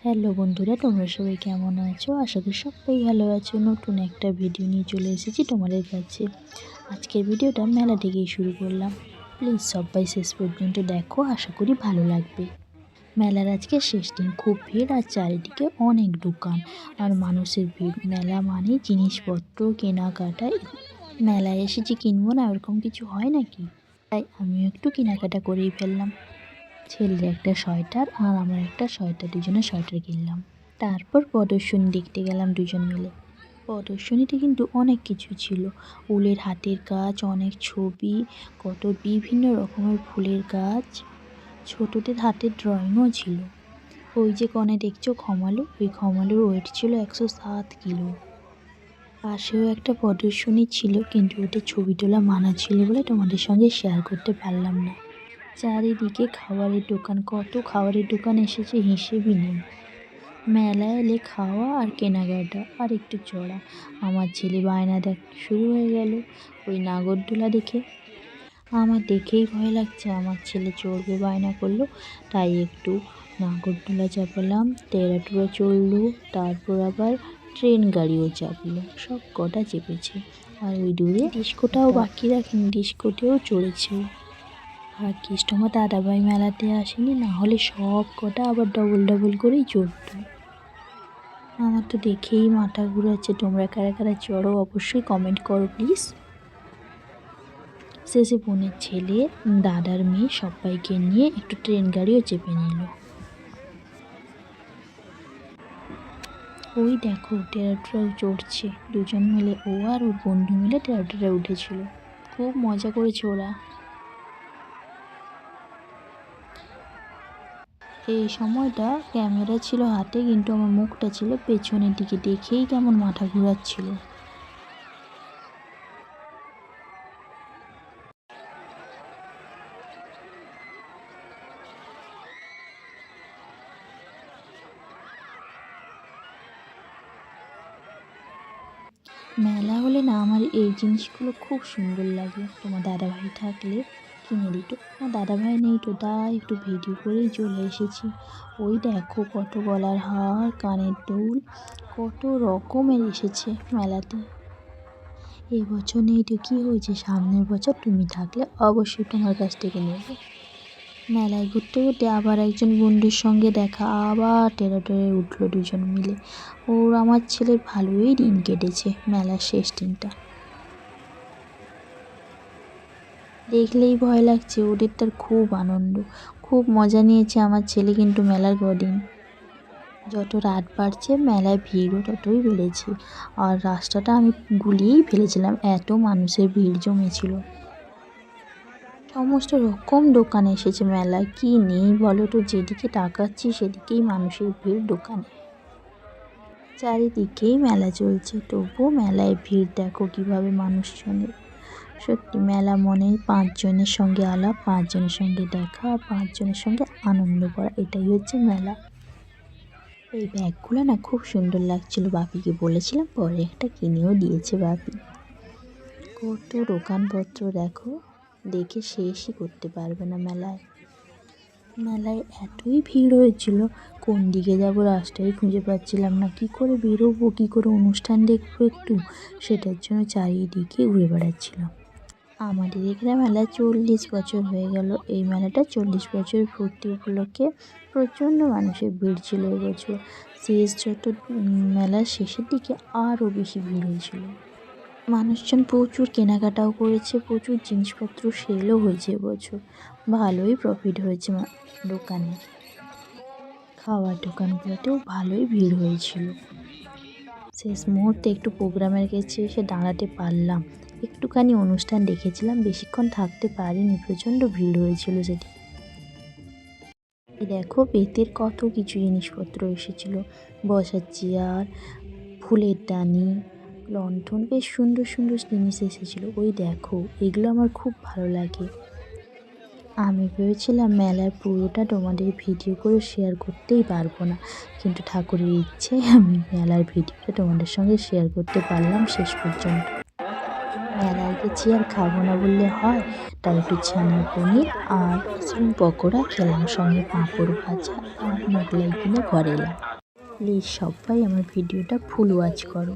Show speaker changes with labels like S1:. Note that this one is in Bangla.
S1: হ্যালো বন্ধুরা, তোমরা সবাই কেমন আছো? আশা করি সবাই ভালো আছো। নতুন একটা ভিডিও নিয়ে চলে এসেছি তোমাদের কাছে। আজকের ভিডিওটা মেলা থেকেই শুরু করলাম। প্লিজ সবাই শেষ পর্যন্ত দেখো, আশা করি ভালো লাগবে। মেলার আজকে শেষ দিন, খুব ভিড় আর চারিদিকে অনেক দোকান আর মানুষের ভিড়। মেলা মানে জিনিসপত্র কেনাকাটা। মেলায় এসেছি, কিনবো না এরকম কিছু হয় নাকি? তাই আমিও একটু কেনাকাটা করেই ফেললাম। ছেলের একটা সোয়েটার আর আমার একটা সোয়েটার, দুজনে সোয়েটার কিনলাম। তারপর প্রদর্শনী দেখতে গেলাম দুজন মিলে। প্রদর্শনীতে কিন্তু অনেক কিছু ছিল, উলের হাতের কাজ, অনেক ছবি, কত বিভিন্ন রকমের ফুলের গাছ, ছোটদের হাতের ড্রয়িংও ছিল। ওই যে কনে দেখছো খমালু, ওই খমালুর ওয়েট ছিল 107 কিলো। পাশেও একটা প্রদর্শনী ছিল, কিন্তু ওটা ছবি তোলা মানা ছিল বলে তোমাদের সঙ্গে শেয়ার করতে পারলাম না। চারিদিকে খাবারের দোকান, কত খাবারের দোকান এসেছে হিসেবই নেই। মেলায় এলে খাওয়া আর কেনাকাটা আর একটু চড়া। আমার ছেলে বায়না দেখ শুরু হয়ে গেল ওই নাগরদোলা দেখে। আমার দেখেই ভয় লাগছে, আমার ছেলে চড়বে বায়না করলো, তাই একটু নাগরদোলা চাপালাম, টেরাটুরা চড়লো, তারপর আবার ট্রেন গাড়িও চাপলো, সব কটা চেপেছে। আর ওই দূরে ডিস্কোটাও বাকি রাখেনি, ডিস্কোতেও চড়েছে। ভাগ্যিস তোমার দাদাভাই মেলাতে আসেনি, না হলে সব কটা আবার ডবল ডবল করেই চড়ত। আমার তো দেখেই মাথা ঘুরাচ্ছে। তোমরা কারা কারা চড়ো অবশ্যই কমেন্ট করো প্লিজ। শেষে বোনের ছেলে, দাদার মেয়ে সবাইকে নিয়ে একটু ট্রেন গাড়িও চেপে নিল। ওই দেখো টেরাটুরাও চড়ছে, দুজন মিলে, ও আর ওর বন্ধু মিলে টেরাটুরা উঠেছিল। খুব মজা করেছে ওরা। এই সময়টা ক্যামেরা ছিল হাতে, কিন্তু আমার মুখটা ছিল পেছনের দিকে, দেখেই কেমন মাথা ঘোরাচ্ছিল। মেলা হলে না আমার এই জিনিসগুলো খুব সুন্দর লাগে। তোমার দাদাভাই থাকলে কিনে দিত, আমার দাদাভাই নেই তো, তাই একটু ভিডিও করেই চলে এসেছি। ওই দেখো কত গলার হার, কানের দুল, কত রকমের এসেছে মেলাতে। এই বছর নেই তো কী হয়েছে, সামনের বছর তুমি থাকলে অবশ্যই তোমার কাছ থেকে নেব। মেলায় ঘুরতে ঘুরতে আবার একজন বন্ধুর সঙ্গে দেখা, আবার টেরাটুরে উঠলো দুজন মিলে। ওর আমার ছেলের ভালোই দিন কেটেছে মেলার শেষ দিনটা। দেখলেই ভয় লাগছে, ওদের তার খুব আনন্দ, খুব মজা নিয়েছে আমার ছেলে। কিন্তু মেলার কদিন যত রাত বাড়ছে মেলায় ভিড়ও ততই বেড়েছে, আর রাস্তাটা আমি গুলিয়েই ফেলেছিলাম, এত মানুষের ভিড় জমেছিল। সমস্ত রকম দোকান এসেছে মেলায়, কি নেই বলো তো, যেদিকে তাকাচ্ছি সেদিকেই মানুষের ভিড় দোকানে। চারিদিকেই মেলা চলছে, তবুও মেলায় ভিড় দেখো কীভাবে মানুষজনের। সত্যি মেলা মনে 5 জনের সঙ্গে আলাপ, 5 জনের সঙ্গে দেখা, 5 জনের সঙ্গে আনন্দ করা, এটাই হচ্ছে মেলা। এই ব্যাগগুলো না খুব সুন্দর লাগছিল, বাপিকে বলেছিলাম, পরে একটা কিনেও দিয়েছে বাপি। কত দোকানপত্র দেখো, দেখে শেষই করতে পারবে না মেলায়। মেলায় এতই ভিড় হয়েছিল, কোন দিকে যাব রাস্তাই খুঁজে পাচ্ছিলাম না, কি করে বেরোবো, কি করে অনুষ্ঠান দেখবো একটু, সেটার জন্য চারিদিকে ঘুরে বেড়াচ্ছিলাম। আমাদের এখানে মেলা 40 বছর হয়ে গেল। এই মেলাটা 40 বছর পূর্তি উপলক্ষে প্রচণ্ড মানুষের ভিড় ছিল এবছর। মেলার শেষের দিকে আরও বেশি ভিড় হয়েছিল। মানুষজন প্রচুর কেনাকাটাও করেছে, প্রচুর জিনিসপত্র সেলও হয়েছে এবছর। ভালোই প্রফিট হয়েছে দোকানে। খাওয়ার দোকানগুলোতেও ভালোই ভিড় হয়েছিল। শেষ মুহূর্তে একটু প্রোগ্রামের কাছে এসে দাঁড়াতে পারলাম, একটুখানি অনুষ্ঠান দেখেছিলাম, বেশিক্ষণ থাকতে পারিনি, প্রচণ্ড ভিড় হয়েছিল সেটি। দেখো বেতের কত কিছু জিনিসপত্র এসেছিল, বসার চেয়ার, ফুলের দানি, লণ্ঠন, বেশ সুন্দর সুন্দর জিনিস এসেছিলো। ওই দেখো এগুলো আমার খুব ভালো লাগে। আমি ভেবেছিলাম মেলার পুরোটা তোমাদের ভিডিও করে শেয়ার করতেই পারবো না, কিন্তু ঠাকুরের ইচ্ছে আমি মেলার ভিডিওটা তোমাদের সঙ্গে শেয়ার করতে পারলাম শেষ পর্যন্ত। মেলায় গেছি আর খাবো না বললে হয়, তাই একটু ছানার পনির আর পকোড়া খেলাম, সঙ্গে পাঁপড় ভাজা আর মোগলাই কিনে ঘরে এলাম। প্লিজ সবাই আমার ভিডিওটা ফুল ওয়াচ করো।